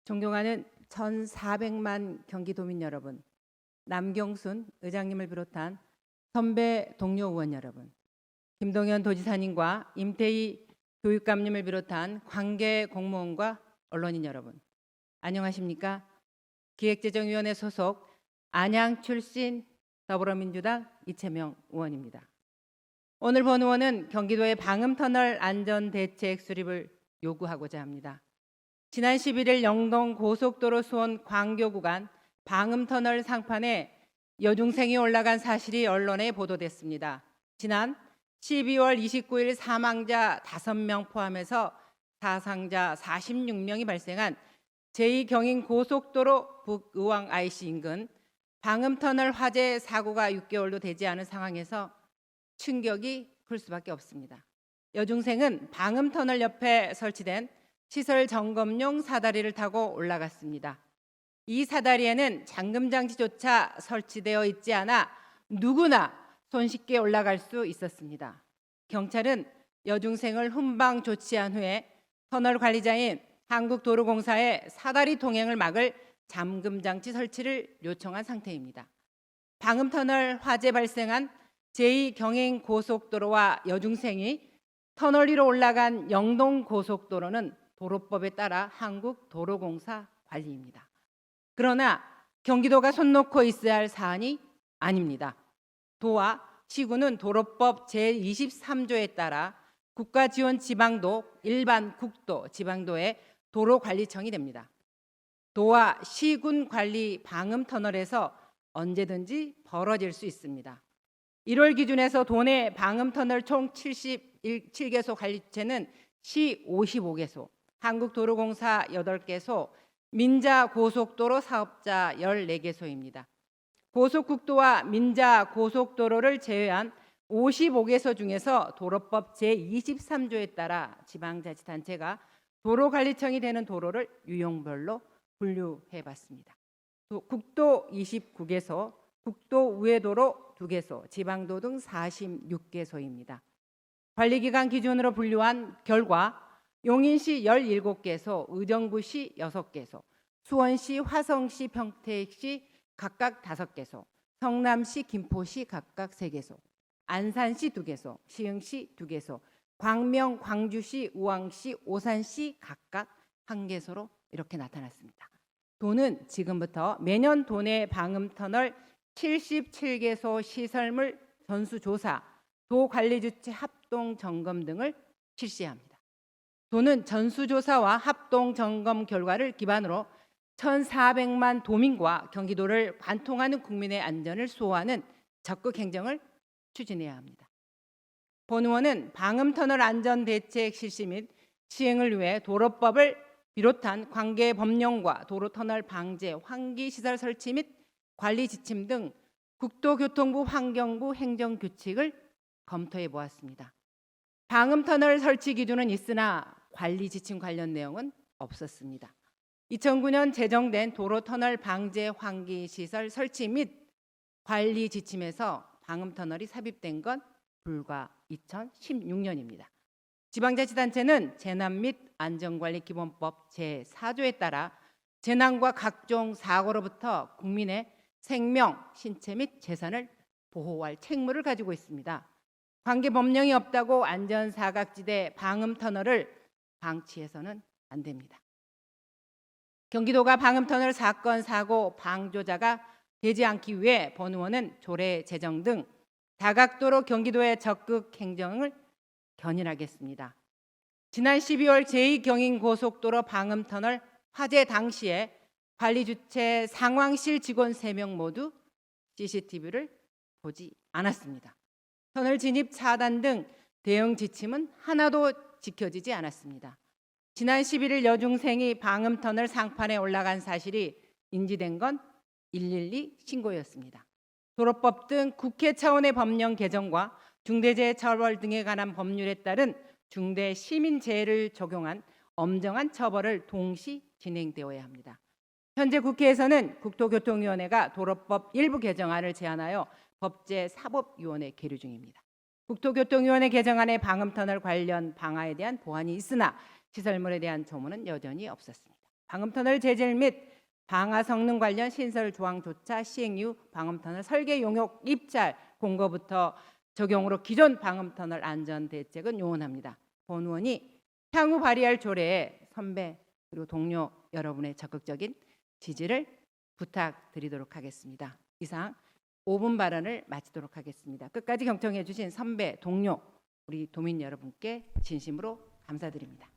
존경하는 1,400만 경기도민 여러분, 남경순 의장님을 비롯한 선배 동료 의원 여러분, 김동연 도지사님과 임태희 교육감님을 비롯한 관계 공무원과 언론인 여러분, 안녕하십니까? 기획재정위원회 소속 안양 출신 더불어민주당 이채명 의원입니다. 오늘 본 의원은 경기도의 방음터널 안전대책 수립을 요구하고자 합니다. 지난 11일 영동 고속도로 수원 광교 구간 방음터널 상판에 여중생이 올라간 사실이 언론에 보도됐습니다. 지난 12월 29일 사망자 5명 포함해서 사상자 46명이 발생한 제2경인 고속도로 북의왕 IC 인근 방음터널 화재 사고가 6개월도 되지 않은 상황에서 충격이 클 수밖에 없습니다. 여중생은 방음터널 옆에 설치된 시설 점검용 사다리를 타고 올라갔습니다. 이 사다리에는 잠금장치조차 설치되어 있지 않아 누구나 손쉽게 올라갈 수 있었습니다. 경찰은 여중생을 훈방 조치한 후에 터널 관리자인 한국도로공사에 사다리 통행을 막을 잠금장치 설치를 요청한 상태입니다. 방음터널 화재 발생한 제2경인 고속도로와 여중생이 터널 위로 올라간 영동고속도로는 도로법에 따라 한국도로공사 관리입니다. 그러나 경기도가 손 놓고 있어야 할 사안이 아닙니다. 도와 시군은 도로법 제23조에 따라 국가지원지방도, 일반 국도, 지방도의 도로관리청이 됩니다. 도와 시군 관리 방음터널에서 언제든지 벌어질 수 있습니다. 1월 기준에서 도내 방음터널 총 77개소 관리체는 시 55개소, 한국도로공사 8개소, 민자고속도로 사업자 14개소입니다. 고속국도와 민자고속도로를 제외한 55개소 중에서 도로법 제23조에 따라 지방자치단체가 도로관리청이 되는 도로를 유형별로 분류해봤습니다. 국도 29개소, 국도 우회도로 2개소, 지방도 등 46개소입니다. 관리기관 기준으로 분류한 결과 용인시 17개소, 의정부시 6개소, 수원시, 화성시, 평택시 각각 5개소, 성남시, 김포시 각각 3개소, 안산시 2개소, 시흥시 2개소, 광명, 광주시, 우왕시, 오산시 각각 1개소로 이렇게 나타났습니다. 도는 지금부터 매년 도내 방음터널 77개소 시설물 전수조사, 도관리주체 합동점검 등을 실시합니다. 도는 전수조사와 합동점검 결과를 기반으로 1,400만 도민과 경기도를 관통하는 국민의 안전을 수호하는 적극 행정을 추진해야 합니다. 본 의원은 방음터널 안전대책 실시 및 시행을 위해 도로법을 비롯한 관계 법령과 도로터널 방제, 환기시설 설치 및 관리 지침 등 국토교통부, 환경부 행정규칙을 검토해 보았습니다. 방음터널 설치 기준은 있으나 관리 지침 관련 내용은 없었습니다. 2009년 제정된 도로터널 방제 환기시설 설치 및 관리 지침에서 방음터널이 삽입된 건 불과 2016년입니다. 지방자치단체는 재난 및 안전관리기본법 제4조에 따라 재난과 각종 사고로부터 국민의 생명, 신체 및 재산을 보호할 책무를 가지고 있습니다. 관계 법령이 없다고 안전사각지대 방음터널을 방치해서는 안 됩니다. 경기도가 방음터널 사건, 사고 방조자가 되지 않기 위해 본 의원은 조례 제정 등 다각도로 경기도의 적극 행정을 견인하겠습니다. 지난 12월 제2경인 고속도로 방음터널 화재 당시에 관리주체 상황실 직원 3명 모두 CCTV를 보지 않았습니다. 터널 진입 차단 등 대응 지침은 하나도 지켜지지 않았습니다. 지난 11일 여중생이 방음터널 상판에 올라간 사실이 인지된 건 112 신고였습니다. 도로법 등 국회 차원의 법령 개정과 중대재해처벌 등에 관한 법률에 따른 중대시민재해를 적용한 엄정한 처벌을 동시 진행되어야 합니다. 현재 국회에서는 국토교통위원회가 도로법 일부 개정안을 제안하여 법제사법위원회 계류 중입니다. 국토교통위원회 개정안의 방음터널 관련 방화에 대한 보완이 있으나 시설물에 대한 조문은 여전히 없었습니다. 방음터널 제재 및 방화 성능 관련 신설 조항조차 시행 이후 방음터널 설계 용역 입찰 공고부터 적용으로 기존 방음터널 안전 대책은 용원합니다. 본 의원이 향후 발의할 조례에 선배 그리고 동료 여러분의 적극적인 지지를 부탁드리도록 하겠습니다. 이상 5분 발언을 마치도록 하겠습니다. 끝까지 경청해 주신 선배, 동료, 우리 도민 여러분께 진심으로 감사드립니다.